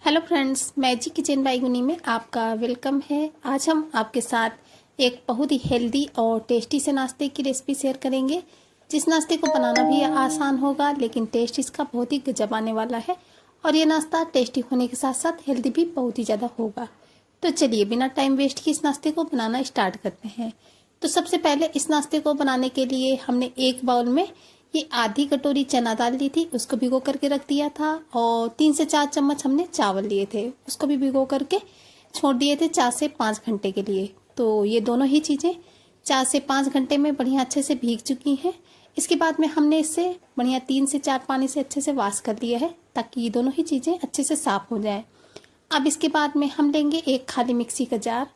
Hello friends, magic kitchen by Guni में आपका welcome है। आज हम आपके साथ एक बहुत ही हेल्दी और टेस्टी से नाश्ते की रेसिपी शेयर करेंगे, जिस नाश्ते को बनाना भी आसान होगा लेकिन टेस्ट इसका बहुत ही गजब आने वाला है। और ये नाश्ता टेस्टी होने के साथ साथ हेल्दी भी बहुत ही ज़्यादा होगा। तो चलिए बिना टाइम वेस्ट किए इस नाश्ते को बनाना स्टार्ट करते हैं। तो सबसे पहले इस नाश्ते को बनाने के लिए हमने एक बाउल में ये आधी कटोरी चना दाल ली थी, उसको भिगो करके रख दिया था। और 3 से 4 चम्मच हमने चावल लिए थे, उसको भी भिगो करके छोड़ दिए थे 4 से 5 घंटे के लिए। तो ये दोनों ही चीज़ें 4 से 5 घंटे में बढ़िया अच्छे से भीग चुकी हैं। इसके बाद में हमने इसे बढ़िया 3 से 4 पानी से अच्छे से वॉश कर लिया है, ताकि ये दोनों ही चीज़ें अच्छे से साफ़ हो जाएँ। अब इसके बाद में हम लेंगे एक खाली मिक्सी का जार,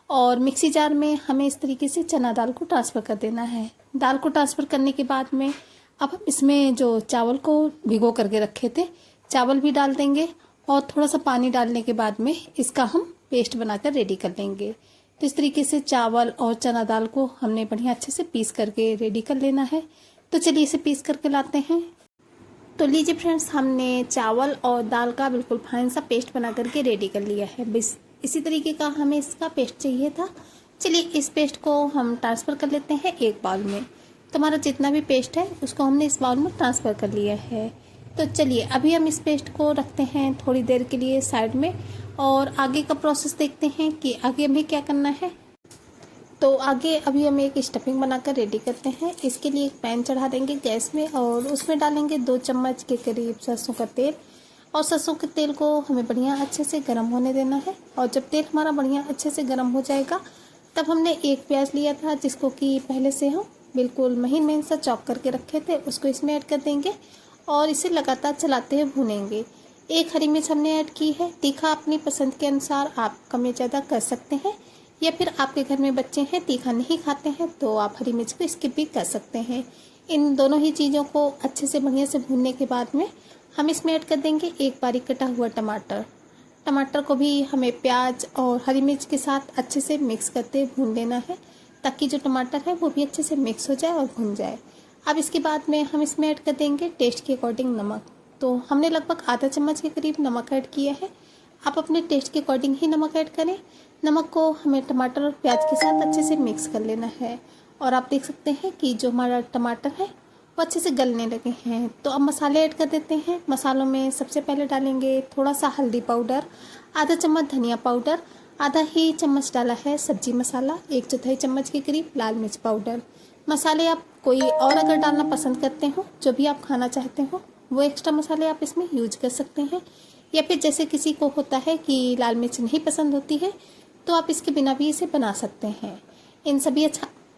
और मिक्सी जार में हमें इस तरीके से चना दाल को ट्रांसफ़र कर देना है। दाल को ट्रांसफ़र करने के बाद में अब हम इसमें जो चावल को भिगो करके रखे थे, चावल भी डाल देंगे और थोड़ा सा पानी डालने के बाद में इसका हम पेस्ट बनाकर रेडी कर लेंगे। तो इस तरीके से चावल और चना दाल को हमने बढ़िया अच्छे से पीस करके रेडी कर लेना है। तो चलिए इसे पीस करके लाते हैं। तो लीजिए फ्रेंड्स, हमने चावल और दाल का बिल्कुल फाइन सा पेस्ट बना करके रेडी कर लिया है। बस इसी तरीके का हमें इसका पेस्ट चाहिए था। चलिए इस पेस्ट को हम ट्रांसफ़र कर लेते हैं एक बाउल में। तो हमारा जितना भी पेस्ट है उसको हमने इस बाउल में ट्रांसफ़र कर लिया है। तो चलिए अभी हम इस पेस्ट को रखते हैं थोड़ी देर के लिए साइड में, और आगे का प्रोसेस देखते हैं कि आगे हमें क्या करना है। तो आगे अभी हम एक स्टफिंग बनाकर रेडी करते हैं। इसके लिए एक पैन चढ़ा देंगे गैस में, और उसमें डालेंगे 2 चम्मच के करीब सरसों का तेल। और सरसों के तेल को हमें बढ़िया अच्छे से गर्म होने देना है। और जब तेल हमारा बढ़िया अच्छे से गर्म हो जाएगा, तब हमने एक प्याज लिया था जिसको कि पहले से हम बिल्कुल महीन महीन सा चॉप करके रखे थे, उसको इसमें ऐड कर देंगे और इसे लगातार चलाते हुए भूनेंगे। एक हरी मिर्च हमने ऐड की है। तीखा अपनी पसंद के अनुसार आप कम या ज़्यादा कर सकते हैं, या फिर आपके घर में बच्चे हैं तीखा नहीं खाते हैं तो आप हरी मिर्च को स्किप भी कर सकते हैं। इन दोनों ही चीज़ों को अच्छे से बढ़िया से भूनने के बाद में हम इसमें ऐड कर देंगे एक बारीक कटा हुआ टमाटर। टमाटर को भी हमें प्याज और हरी मिर्च के साथ अच्छे से मिक्स करते भून लेना है, ताकि जो टमाटर है वो भी अच्छे से मिक्स हो जाए और भुन जाए। अब इसके बाद में हम इसमें ऐड कर देंगे टेस्ट के अकॉर्डिंग नमक। तो हमने लगभग आधा चम्मच के करीब नमक ऐड किया है। आप अपने टेस्ट के अकॉर्डिंग ही नमक ऐड करें। नमक को हमें टमाटर और प्याज के साथ अच्छे से मिक्स कर लेना है। और आप देख सकते हैं कि जो हमारा टमाटर है वो अच्छे से गलने लगे हैं। तो अब मसाले ऐड कर देते हैं। मसालों में सबसे पहले डालेंगे थोड़ा सा हल्दी पाउडर, आधा चम्मच धनिया पाउडर, आधा ही चम्मच डाला है सब्जी मसाला, 1/4 चम्मच के करीब लाल मिर्च पाउडर। मसाले आप कोई और अगर डालना पसंद करते हो, जो भी आप खाना चाहते हो, वो एक्स्ट्रा मसाले आप इसमें यूज कर सकते हैं। या फिर जैसे किसी को होता है कि लाल मिर्च नहीं पसंद होती है, तो आप इसके बिना भी इसे बना सकते हैं। इन सभी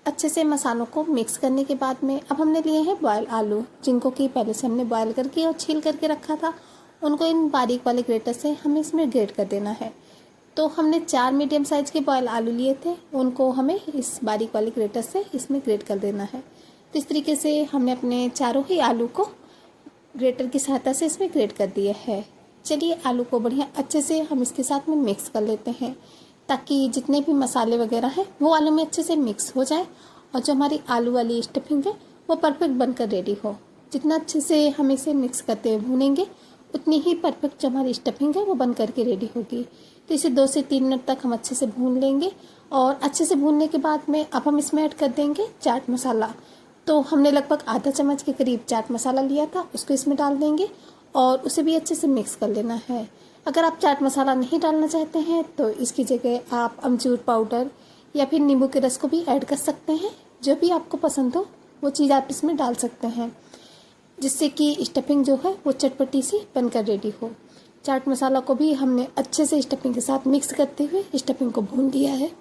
अच्छे से मसालों को मिक्स करने के बाद में अब हमने लिए हैं बॉयल आलू, जिनको कि पहले से हमने बॉयल करके और छील करके रखा था। उनको इन बारीक वाले ग्रेटर से हमें इसमें ग्रेट कर देना है। तो हमने 4 मीडियम साइज़ के बॉयल आलू लिए थे, उनको हमें इस बारीक वाले ग्रेटर से इसमें ग्रेट कर देना है। तो इस तरीके से हमने अपने चारों ही आलू को ग्रेटर की सहायता से इसमें ग्रेट कर दिया है। चलिए आलू को बढ़िया अच्छे से हम इसके साथ में मिक्स कर लेते हैं, ताकि जितने भी मसाले वगैरह हैं वो आलू में अच्छे से मिक्स हो जाए और जो हमारी आलू वाली स्टफिंग है वो परफेक्ट बनकर रेडी हो। जितना अच्छे से हम इसे मिक्स करते हुए भूनेंगे, उतनी ही परफेक्ट जो हमारी स्टफिंग है वो बन करके रेडी होगी। तो इसे 2 से 3 मिनट तक हम अच्छे से भून लेंगे। और अच्छे से भूनने के बाद में अब हम इसमें ऐड कर देंगे चाट मसाला। तो हमने लगभग आधा चम्मच के करीब चाट मसाला लिया था, उसको इसमें डाल देंगे और उसे भी अच्छे से मिक्स कर लेना है। अगर आप चाट मसाला नहीं डालना चाहते हैं तो इसकी जगह आप अमचूर पाउडर या फिर नींबू के रस को भी ऐड कर सकते हैं। जो भी आपको पसंद हो वो चीज़ आप इसमें डाल सकते हैं, जिससे कि स्टफिंग जो है वो चटपटी सी बनकर रेडी हो। चाट मसाला को भी हमने अच्छे से स्टफिंग के साथ मिक्स करते हुए स्टफिंग को भून लिया है।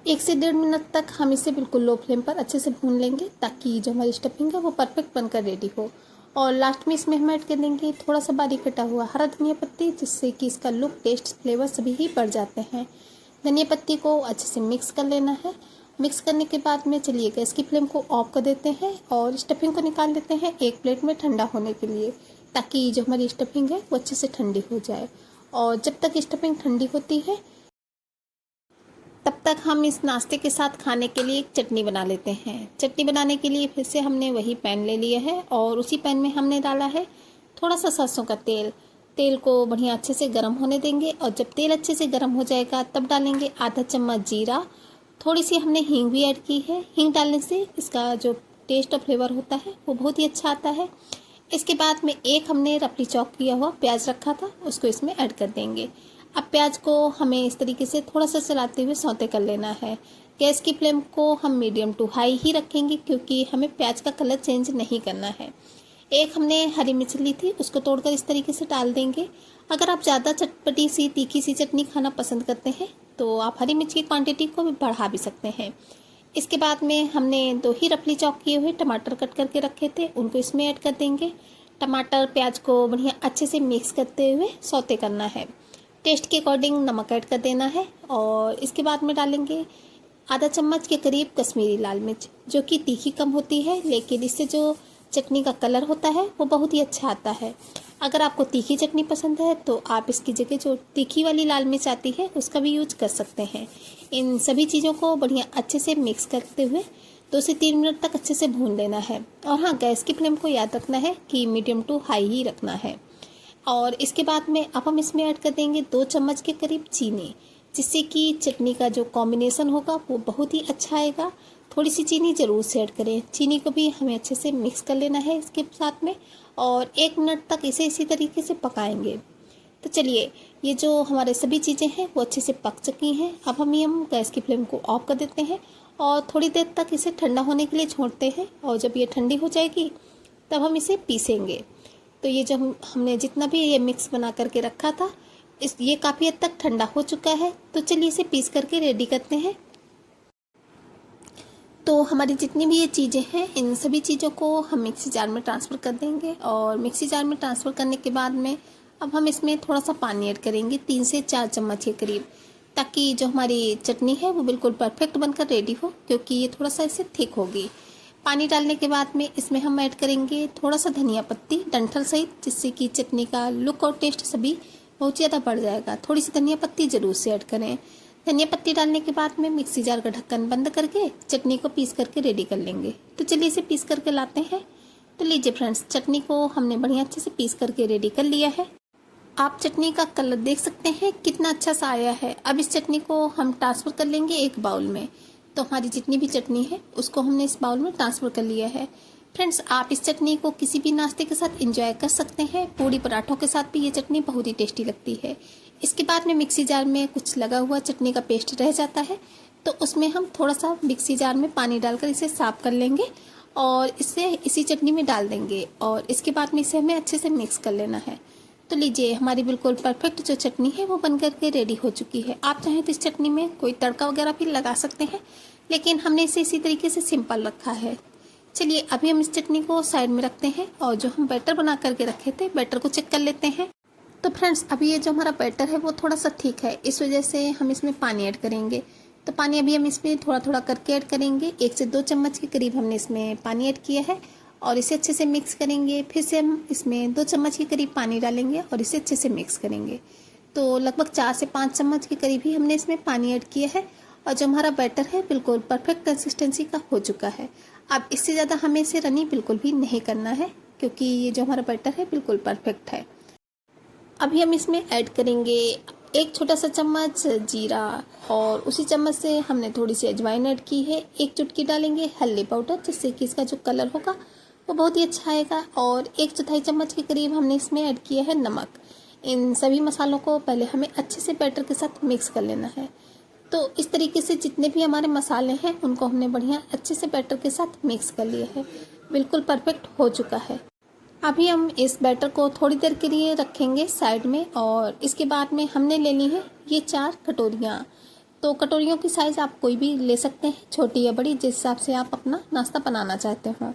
1 से 1.5 मिनट तक हम इसे बिल्कुल लो फ्लेम पर अच्छे से भून लेंगे, ताकि जो हमारी स्टफिंग है वो परफेक्ट बनकर रेडी हो। और लास्ट में इसमें हम ऐड कर देंगे थोड़ा सा बारीक कटा हुआ हरा धनिया पत्ती, जिससे कि इसका लुक, टेस्ट, फ्लेवर सभी ही बढ़ जाते हैं। धनिया पत्ती को अच्छे से मिक्स कर लेना है। मिक्स करने के बाद में चलिए गैस की फ्लेम को ऑफ कर देते हैं और स्टफिंग को निकाल लेते हैं एक प्लेट में ठंडा होने के लिए, ताकि जो हमारी स्टफिंग है वो अच्छे से ठंडी हो जाए। और जब तक स्टफिंग ठंडी होती है तब तक हम इस नाश्ते के साथ खाने के लिए एक चटनी बना लेते हैं। चटनी बनाने के लिए फिर से हमने वही पैन ले लिया है और उसी पैन में हमने डाला है थोड़ा सा सरसों का तेल। तेल को बढ़िया अच्छे से गर्म होने देंगे और जब तेल अच्छे से गर्म हो जाएगा तब डालेंगे आधा चम्मच जीरा। थोड़ी सी हमने हींग भी ऐड की है। हींग डालने से इसका जो टेस्ट और फ्लेवर होता है वो बहुत ही अच्छा आता है। इसके बाद में एक हमने रफली चॉप किया हुआ प्याज रखा था, उसको इसमें ऐड कर देंगे। अब प्याज को हमें इस तरीके से थोड़ा सा चलाते हुए सौते कर लेना है। गैस की फ्लेम को हम मीडियम टू हाई ही रखेंगे क्योंकि हमें प्याज का कलर चेंज नहीं करना है। एक हमने हरी मिर्च ली थी, उसको तोड़कर इस तरीके से डाल देंगे। अगर आप ज़्यादा चटपटी सी तीखी सी चटनी खाना पसंद करते हैं तो आप हरी मिर्च की क्वांटिटी को भी बढ़ा भी सकते हैं। इसके बाद में हमने 2 ही रफली चॉप किए हुए टमाटर कट करके रखे थे, उनको इसमें ऐड कर देंगे। टमाटर प्याज को बढ़िया अच्छे से मिक्स करते हुए सौते करना है। टेस्ट के अकॉर्डिंग नमक ऐड कर देना है और इसके बाद में डालेंगे आधा चम्मच के करीब कश्मीरी लाल मिर्च, जो कि तीखी कम होती है लेकिन इससे जो चटनी का कलर होता है वो बहुत ही अच्छा आता है। अगर आपको तीखी चटनी पसंद है तो आप इसकी जगह जो तीखी वाली लाल मिर्च आती है उसका भी यूज कर सकते हैं। इन सभी चीज़ों को बढ़िया अच्छे से मिक्स करते हुए 2 से 3 मिनट तक अच्छे से भून लेना है। और हाँ, गैस की फ्लेम को याद रखना है कि मीडियम टू हाई ही रखना है। और इसके बाद में अब हम इसमें ऐड कर देंगे 2 चम्मच के करीब चीनी, जिससे कि चटनी का जो कॉम्बिनेशन होगा वो बहुत ही अच्छा आएगा। थोड़ी सी चीनी ज़रूर से ऐड करें। चीनी को भी हमें अच्छे से मिक्स कर लेना है इसके साथ में और 1 मिनट तक इसे इसी तरीके से पकाएंगे। तो चलिए, ये जो हमारे सभी चीज़ें हैं वो अच्छे से पक चुकी हैं। अब हम गैस की फ्लेम को ऑफ कर देते हैं और थोड़ी देर तक इसे ठंडा होने के लिए छोड़ते हैं और जब ये ठंडी हो जाएगी तब हम इसे पीसेंगे। तो ये जो हमने जितना भी ये मिक्स बना करके रखा था ये काफ़ी हद तक ठंडा हो चुका है। तो चलिए इसे पीस करके रेडी करते हैं। तो हमारी जितनी भी ये चीज़ें हैं इन सभी चीज़ों को हम मिक्सी जार में ट्रांसफ़र कर देंगे और मिक्सी जार में ट्रांसफ़र करने के बाद में अब हम इसमें थोड़ा सा पानी ऐड करेंगे 3 से 4 चम्मच के करीब, ताकि जो हमारी चटनी है वो बिल्कुल परफेक्ट बनकर रेडी हो, क्योंकि ये थोड़ा सा इससे थिक होगी। पानी डालने के बाद में इसमें हम ऐड करेंगे थोड़ा सा धनिया पत्ती डंठल सहित, जिससे कि चटनी का लुक और टेस्ट सभी बहुत ज़्यादा बढ़ जाएगा। थोड़ी सी धनिया पत्ती ज़रूर से ऐड करें। धनिया पत्ती डालने के बाद में मिक्सी जार का ढक्कन बंद करके चटनी को पीस करके रेडी कर लेंगे। तो चलिए इसे पीस करके लाते हैं। तो लीजिए फ्रेंड्स, चटनी को हमने बढ़िया अच्छे से पीस करके रेडी कर लिया है। आप चटनी का कलर देख सकते हैं कितना अच्छा सा आया है। अब इस चटनी को हम ट्रांसफ़र कर लेंगे एक बाउल में। तो हमारी जितनी भी चटनी है उसको हमने इस बाउल में ट्रांसफ़र कर लिया है। फ्रेंड्स, आप इस चटनी को किसी भी नाश्ते के साथ एंजॉय कर सकते हैं। पूड़ी पराठों के साथ भी ये चटनी बहुत ही टेस्टी लगती है। इसके बाद में मिक्सी जार में कुछ लगा हुआ चटनी का पेस्ट रह जाता है, तो उसमें हम थोड़ा सा मिक्सी जार में पानी डालकर इसे साफ कर लेंगे और इसे इसी चटनी में डाल देंगे और इसके बाद में इसे हमें अच्छे से मिक्स कर लेना है। तो लीजिए, हमारी बिल्कुल परफेक्ट जो चटनी है वो बन करके रेडी हो चुकी है। आप चाहें तो इस चटनी में कोई तड़का वगैरह भी लगा सकते हैं, लेकिन हमने इसे इसी तरीके से सिंपल रखा है। चलिए, अभी हम इस चटनी को साइड में रखते हैं और जो हम बैटर बना करके रखे थे बैटर को चेक कर लेते हैं। तो फ्रेंड्स, अभी ये जो हमारा बैटर है वो थोड़ा सा ठीक है, इस वजह से हम इसमें पानी ऐड करेंगे। तो पानी अभी हम इसमें थोड़ा थोड़ा करके ऐड करेंगे। 1 से 2 चम्मच के करीब हमने इसमें पानी ऐड किया है और इसे अच्छे से मिक्स करेंगे। फिर से हम इसमें 2 चम्मच के करीब पानी डालेंगे और इसे अच्छे से मिक्स करेंगे। तो लगभग 4 से 5 चम्मच के करीब ही हमने इसमें पानी ऐड किया है और जो हमारा बैटर है बिल्कुल परफेक्ट कंसिस्टेंसी का हो चुका है। अब इससे ज़्यादा हमें इसे रनी बिल्कुल भी नहीं करना है, क्योंकि ये जो हमारा बैटर है बिल्कुल परफेक्ट है। अभी हम इसमें ऐड करेंगे 1 छोटा सा चम्मच जीरा और उसी चम्मच से हमने थोड़ी सी अजवाइन ऐड की है। 1 चुटकी डालेंगे हल्दी पाउडर, जिससे कि इसका जो कलर होगा वो बहुत ही अच्छा आएगा और 1/4 चम्मच के करीब हमने इसमें ऐड किया है नमक। इन सभी मसालों को पहले हमें अच्छे से बैटर के साथ मिक्स कर लेना है। तो इस तरीके से जितने भी हमारे मसाले हैं उनको हमने बढ़िया अच्छे से बैटर के साथ मिक्स कर लिया है। बिल्कुल परफेक्ट हो चुका है। अभी हम इस बैटर को थोड़ी देर के लिए रखेंगे साइड में और इसके बाद में हमने लेनी है ये 4 कटोरियाँ। तो कटोरियों की साइज़ आप कोई भी ले सकते हैं, छोटी या बड़ी, जिस हिसाब से आप अपना नाश्ता बनाना चाहते हो।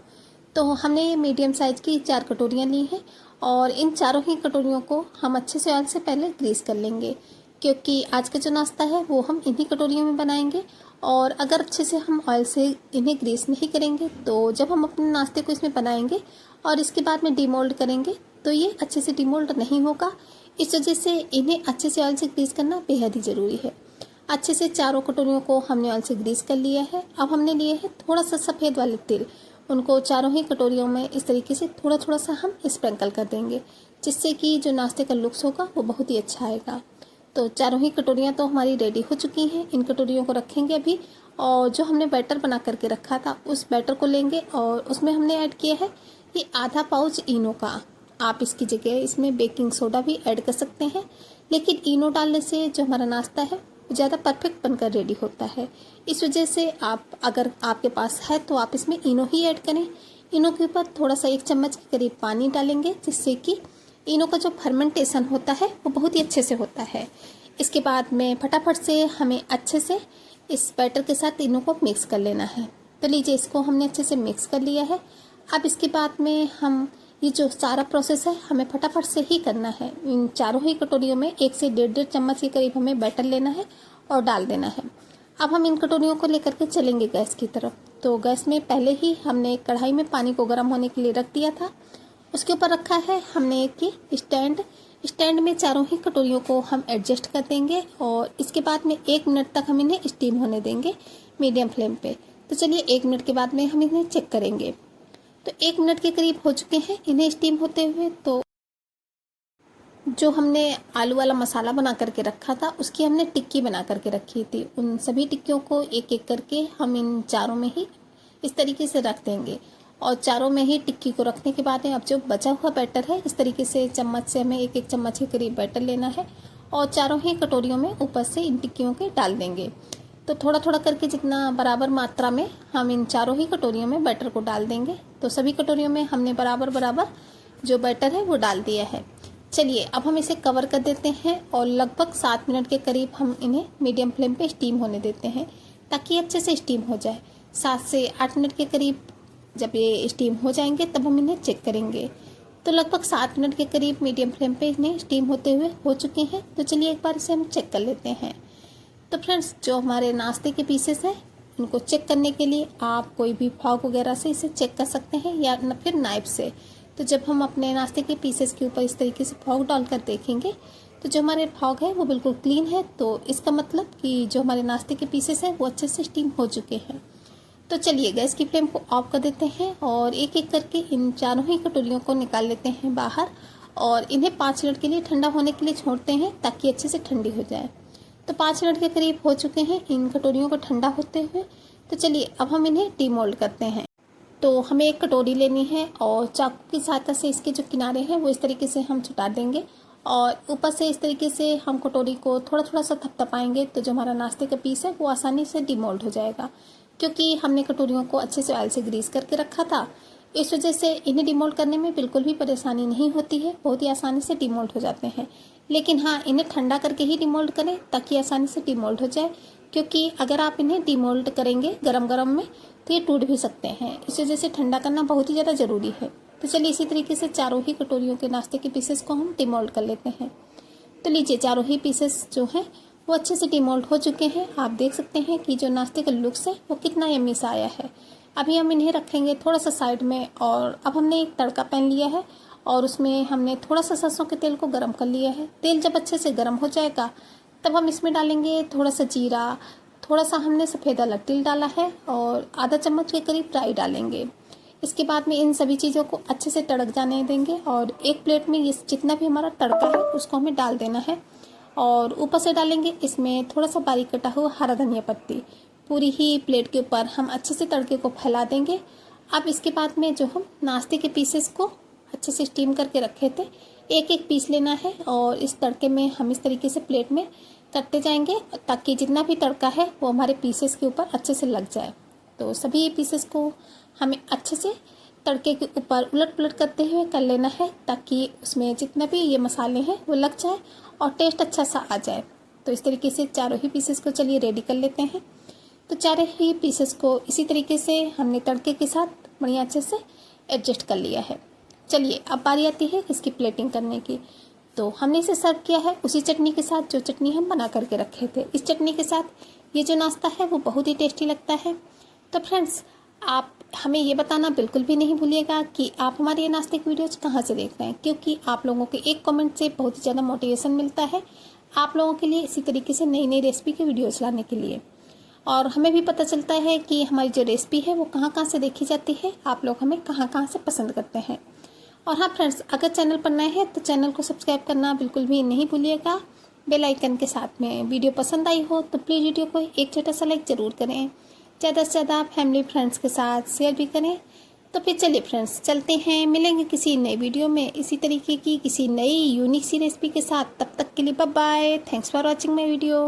तो हमने ये मीडियम साइज़ की 4 कटोरियाँ ली हैं और इन चारों ही कटोरियों को हम अच्छे से ऑयल से पहले ग्रीस कर लेंगे, क्योंकि आज का जो नाश्ता है वो हम इन्हीं कटोरियों में बनाएंगे। और अगर अच्छे से हम ऑयल से इन्हें ग्रीस नहीं करेंगे तो जब हम अपने नाश्ते को इसमें बनाएंगे और इसके बाद में डीमोल्ड करेंगे तो ये अच्छे से डीमोल्ड नहीं होगा। इस वजह से इन्हें अच्छे से ऑयल से ग्रीस करना बेहद ही ज़रूरी है। अच्छे से चारों कटोरियों को हमने ऑयल से ग्रीस कर लिया है। अब हमने लिए है थोड़ा सा सफ़ेद वाले तिल, उनको चारों ही कटोरियों में इस तरीके से थोड़ा थोड़ा सा हम स्प्रिंकल कर देंगे, जिससे कि जो नाश्ते का लुक्स होगा वो बहुत ही अच्छा आएगा। तो चारों ही कटोरियाँ तो हमारी रेडी हो चुकी हैं। इन कटोरियों को रखेंगे अभी, और जो हमने बैटर बना करके रखा था उस बैटर को लेंगे और उसमें हमने ऐड किया है ये आधा पाउच इनो का। आप इसकी जगह इसमें बेकिंग सोडा भी ऐड कर सकते हैं, लेकिन इनो डालने से जो हमारा नाश्ता है वो ज़्यादा परफेक्ट बनकर रेडी होता है। इस वजह से आप, अगर आपके पास है तो आप इसमें इनो ही ऐड करें। इनो के ऊपर थोड़ा सा 1 चम्मच के करीब पानी डालेंगे, जिससे कि इनो का जो फर्मेंटेशन होता है वो बहुत ही अच्छे से होता है। इसके बाद में फटाफट से हमें अच्छे से इस बैटर के साथ इनो को मिक्स कर लेना है। तो लीजिए, इसको हमने अच्छे से मिक्स कर लिया है। अब इसके बाद में हम ये जो सारा प्रोसेस है हमें फटाफट से ही करना है। इन चारों ही कटोरियों में 1 से 1.5 चम्मच के करीब हमें बैटर लेना है और डाल देना है। अब हम इन कटोरियों को लेकर के चलेंगे गैस की तरफ। तो गैस में पहले ही हमने कढ़ाई में पानी को गर्म होने के लिए रख दिया था। उसके ऊपर रखा है हमने एक स्टैंड में चारों ही कटोरियों को हम एडजस्ट कर देंगे और इसके बाद में 1 मिनट तक हम इन्हें स्टीम होने देंगे मीडियम फ्लेम पे। तो चलिए 1 मिनट के बाद में हम इन्हें चेक करेंगे। तो 1 मिनट के करीब हो चुके हैं इन्हें स्टीम होते हुए। तो जो हमने आलू वाला मसाला बना करके रखा था उसकी हमने टिक्की बना करके रखी थी। उन सभी टिक्कियों को एक एक करके हम इन चारों में ही इस तरीके से रख देंगे और चारों में ही टिक्की को रखने के बाद अब जो बचा हुआ बैटर है इस तरीके से चम्मच से हमें 1-1 चम्मच के करीब बैटर लेना है और चारों ही कटोरियों में ऊपर से इन टिक्कियों के डाल देंगे। तो थोड़ा थोड़ा करके जितना बराबर मात्रा में हम इन चारों ही कटोरियों में बैटर को डाल देंगे। तो सभी कटोरियों में हमने बराबर बराबर जो बैटर है वो डाल दिया है। चलिए अब हम इसे कवर कर देते हैं और लगभग 7 मिनट के करीब हम इन्हें मीडियम फ्लेम पे स्टीम होने देते हैं ताकि अच्छे से स्टीम हो जाए। 7 से 8 मिनट के करीब जब ये स्टीम हो जाएंगे तब हम इन्हें चेक करेंगे। तो लगभग 7 मिनट के करीब मीडियम फ्लेम पे इन्हें स्टीम होते हुए हो चुके हैं। तो चलिए एक बार इसे हम चेक कर लेते हैं। तो फ्रेंड्स, जो हमारे नाश्ते के पीसेस हैं उनको चेक करने के लिए आप कोई भी फॉग वगैरह से इसे चेक कर सकते हैं या फिर नाइफ से। तो जब हम अपने नाश्ते के पीसेस के ऊपर इस तरीके से फॉग डालकर देखेंगे तो जो हमारे फॉग है वो बिल्कुल क्लीन है। तो इसका मतलब कि जो हमारे नाश्ते के पीसेस हैं वो अच्छे से स्टीम हो चुके हैं। तो चलिए गैस की फ्लेम को ऑफ कर देते हैं और एक एक करके इन चारों ही कटोरियों को निकाल लेते हैं बाहर और इन्हें 5 मिनट के लिए ठंडा होने के लिए छोड़ते हैं ताकि अच्छे से ठंडी हो जाए। तो 5 मिनट के करीब हो चुके हैं इन कटोरियों को ठंडा होते हुए। तो चलिए अब हम इन्हें डीमोल्ड करते हैं। तो हमें एक कटोरी लेनी है और चाकू की सहायता से इसके जो किनारे हैं वो इस तरीके से हम छुटा देंगे और ऊपर से इस तरीके से हम कटोरी को थोड़ा थोड़ा सा थपथपाएंगे। तो जो हमारा नाश्ते का पीस है वो आसानी से डीमोल्ड हो जाएगा, क्योंकि हमने कटोरियों को अच्छे से ऑयल से ग्रीस करके रखा था। इस वजह से इन्हें डीमोल्ड करने में बिल्कुल भी परेशानी नहीं होती है, बहुत ही आसानी से डीमोल्ड हो जाते हैं। लेकिन हाँ, इन्हें ठंडा करके ही डीमोल्ड करें ताकि आसानी से डीमोल्ड हो जाए, क्योंकि अगर आप इन्हें डीमोल्ड करेंगे गरम गरम में तो ये टूट भी सकते हैं। इस वजह से ठंडा करना बहुत ही ज़्यादा ज़रूरी है। तो चलिए इसी तरीके से चारों ही कटोरियों के नाश्ते के पीसेस को हम डीमोल्ड कर लेते हैं। तो लीजिए, चारों ही पीसेस जो हैं वो अच्छे से डीमोल्ड हो चुके हैं। आप देख सकते हैं कि जो नाश्ते का लुक्स है वो कितना यम्मी सा आया है। अभी हम इन्हें रखेंगे थोड़ा सा साइड में और अब हमने एक तड़का पैन लिया है और उसमें हमने थोड़ा सा सरसों के तेल को गर्म कर लिया है। तेल जब अच्छे से गर्म हो जाएगा तब हम इसमें डालेंगे थोड़ा सा जीरा, थोड़ा सा हमने सफ़ेद वाला तिल डाला है और आधा चम्मच के करीब राई डालेंगे। इसके बाद में इन सभी चीज़ों को अच्छे से तड़क जाने देंगे और एक प्लेट में ये जितना भी हमारा तड़का है उसको हमें डाल देना है और ऊपर से डालेंगे इसमें थोड़ा सा बारीक कटा हुआ हरा धनिया पत्ती। पूरी ही प्लेट के ऊपर हम अच्छे से तड़के को फैला देंगे। अब इसके बाद में जो हम नाश्ते के पीसेस को अच्छे से स्टीम करके रखे थे, एक एक पीस लेना है और इस तड़के में हम इस तरीके से प्लेट में करते जाएंगे ताकि जितना भी तड़का है वो हमारे पीसेस के ऊपर अच्छे से लग जाए। तो सभी पीसेस को हमें अच्छे से तड़के के ऊपर उलट पुलट करते हुए कर लेना है ताकि उसमें जितने भी ये मसाले हैं वो लग जाए और टेस्ट अच्छा सा आ जाए। तो इस तरीके से चारों ही पीसेस को चलिए रेडी कर लेते हैं। तो चारों ही पीसेस को इसी तरीके से हमने तड़के के साथ बढ़िया अच्छे से एडजस्ट कर लिया है। चलिए अब बारी आती है इसकी प्लेटिंग करने की। तो हमने इसे सर्व किया है उसी चटनी के साथ जो चटनी हम बना करके रखे थे। इस चटनी के साथ ये जो नाश्ता है वो बहुत ही टेस्टी लगता है। तो फ्रेंड्स, आप हमें ये बताना बिल्कुल भी नहीं भूलिएगा कि आप हमारे ये नाश्ते की वीडियोज कहाँ से देख रहे हैं, क्योंकि आप लोगों के एक कमेंट से बहुत ही ज़्यादा मोटिवेशन मिलता है आप लोगों के लिए इसी तरीके से नई नई रेसिपी की वीडियोज लाने के लिए। और हमें भी पता चलता है कि हमारी जो रेसिपी है वो कहाँ कहाँ से देखी जाती है, आप लोग हमें कहाँ कहाँ से पसंद करते हैं। और हाँ फ्रेंड्स, अगर चैनल पर नए हैं तो चैनल को सब्सक्राइब करना बिल्कुल भी नहीं भूलिएगा, बेल आइकन के साथ में। वीडियो पसंद आई हो तो प्लीज़ वीडियो को एक छोटा सा लाइक ज़रूर करें, ज़्यादा से ज़्यादा फैमिली फ्रेंड्स के साथ शेयर भी करें। तो फिर चलिए फ्रेंड्स, चलते हैं, मिलेंगे किसी नए वीडियो में इसी तरीके की किसी नई यूनिक सी रेसिपी के साथ। तब तक के लिए bye bye. Thanks for watching my video.